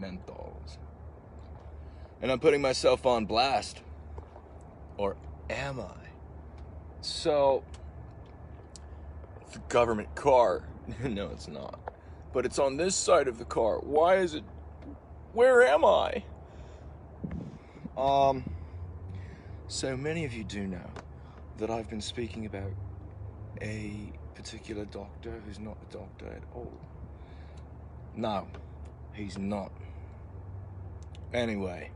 menthols. And I'm putting myself on blast. Or am I? So, it's a government car. No, it's not. But it's on this side of the car. Why is it? Where am I? So many of you do know that I've been speaking about a particular doctor who's not a doctor at all. No, he's not. Anyway,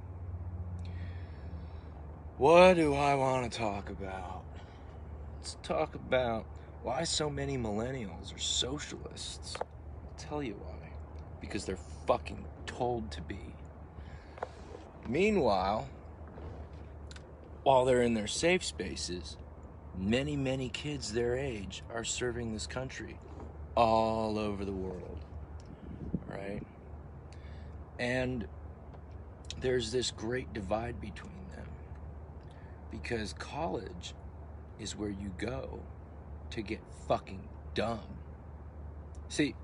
what do I want to talk about? Let's talk about why so many millennials are socialists. I'll tell you why. Because they're fucking told to be. Meanwhile, while they're in their safe spaces, many, many kids their age are serving this country all over the world, right? And there's this great divide between them because college is where you go to get fucking dumb. See,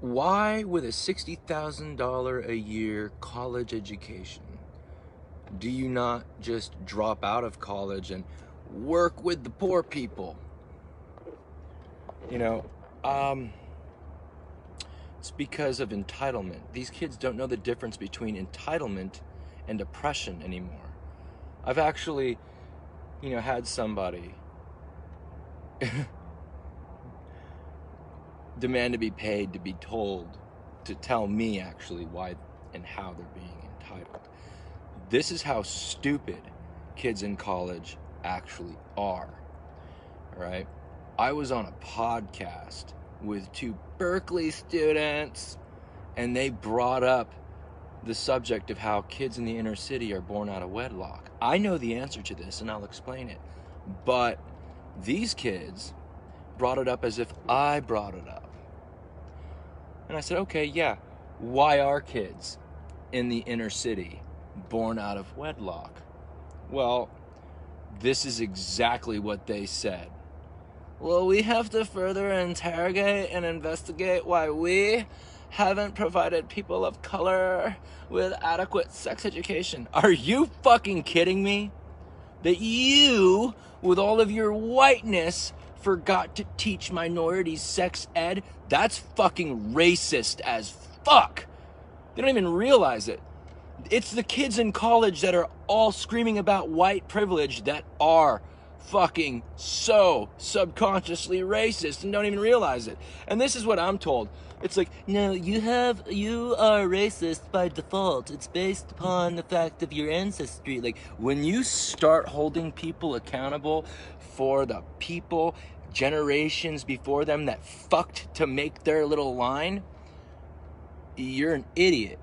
why with a $60,000 a year college education do you not just drop out of college and work with the poor people? You know, it's because of entitlement. These kids don't know the difference between entitlement and oppression anymore. I've actually, had somebody demand to be paid to be told, to tell me actually why and how they're being entitled. This is how stupid kids in college actually are, all right? I was on a podcast with 2 Berkeley students, and they brought up the subject of how kids in the inner city are born out of wedlock. I know the answer to this, and I'll explain it. But these kids brought it up as if I brought it up. And I said, okay, yeah, why are kids in the inner city born out of wedlock? Well, this is exactly what they said. Well, we have to further interrogate and investigate why we haven't provided people of color with adequate sex education. Are you fucking kidding me? That you, with all of your whiteness, forgot to teach minorities sex ed? That's fucking racist as fuck. They don't even realize it. It's the kids in college that are all screaming about white privilege that are fucking so subconsciously racist and don't even realize it. And this is what I'm told. It's like, no, you are racist by default. It's based upon the fact of your ancestry. Like, when you start holding people accountable for the people generations before them that fucked to make their little line, you're an idiot.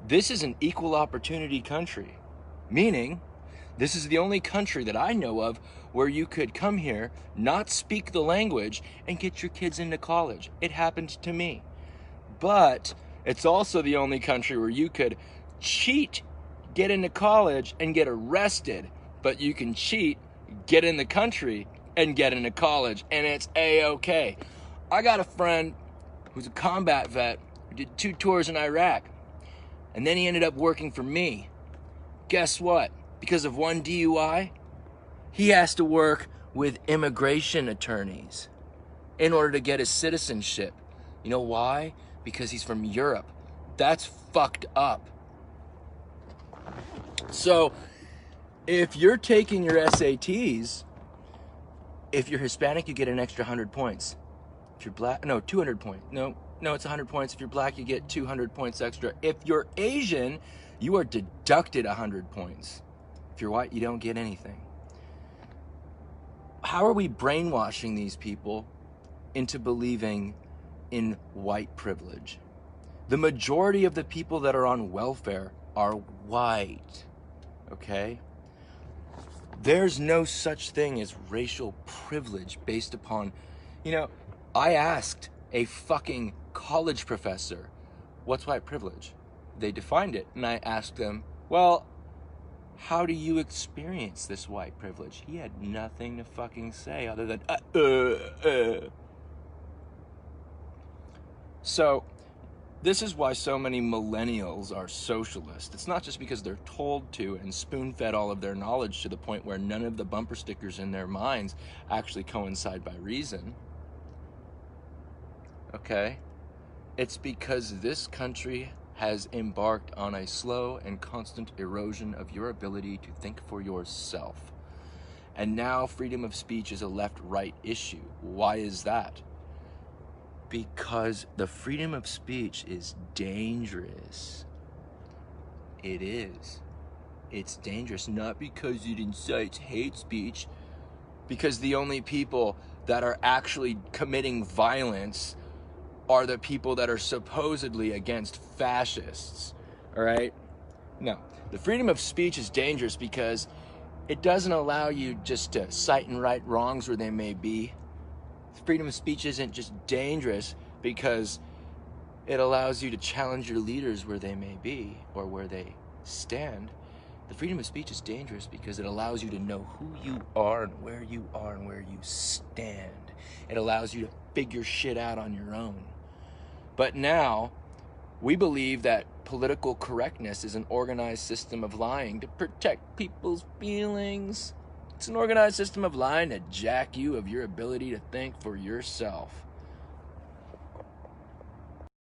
This is an equal opportunity country, meaning this is the only country that I know of where you could come here, not speak the language, and get your kids into college. It happened to me. But it's also the only country where you could cheat, get into college, and get arrested. But you can cheat, get in the country, and get into college, and it's A-okay. I got a friend who's a combat vet who did 2 tours in Iraq, and then he ended up working for me. Guess what? Because of 1 DUI, he has to work with immigration attorneys in order to get his citizenship. You know why? Because he's from Europe. That's fucked up. So, if you're taking your SATs, if you're Hispanic, you get an extra 100 points. If you're black, 200 points. No, it's 100 points. If you're black, you get 200 points extra. If you're Asian, you are deducted 100 points. If you're white, you don't get anything. How are we brainwashing these people into believing in white privilege? The majority of the people that are on welfare are white, okay? There's no such thing as racial privilege based upon, I asked a fucking college professor, what's white privilege? They defined it, and I asked them, well, how do you experience this white privilege? He had nothing to fucking say other than, So, This is why so many millennials are socialists. It's not just because they're told to and spoon-fed all of their knowledge to the point where none of the bumper stickers in their minds actually coincide by reason. Okay? It's because this country has embarked on a slow and constant erosion of your ability to think for yourself. And now freedom of speech is a left-right issue. Why is that? Because the freedom of speech is dangerous. It is. It's dangerous, not because it incites hate speech, because the only people that are actually committing violence are the people that are supposedly against fascists, all right? No, the freedom of speech is dangerous because it doesn't allow you just to cite and right wrongs where they may be. Freedom of speech isn't just dangerous because it allows you to challenge your leaders where they may be or where they stand. The freedom of speech is dangerous because it allows you to know who you are and where you stand. It allows you to figure shit out on your own. But now, we believe that political correctness is an organized system of lying to protect people's feelings. It's an organized system of lying to jack you of your ability to think for yourself.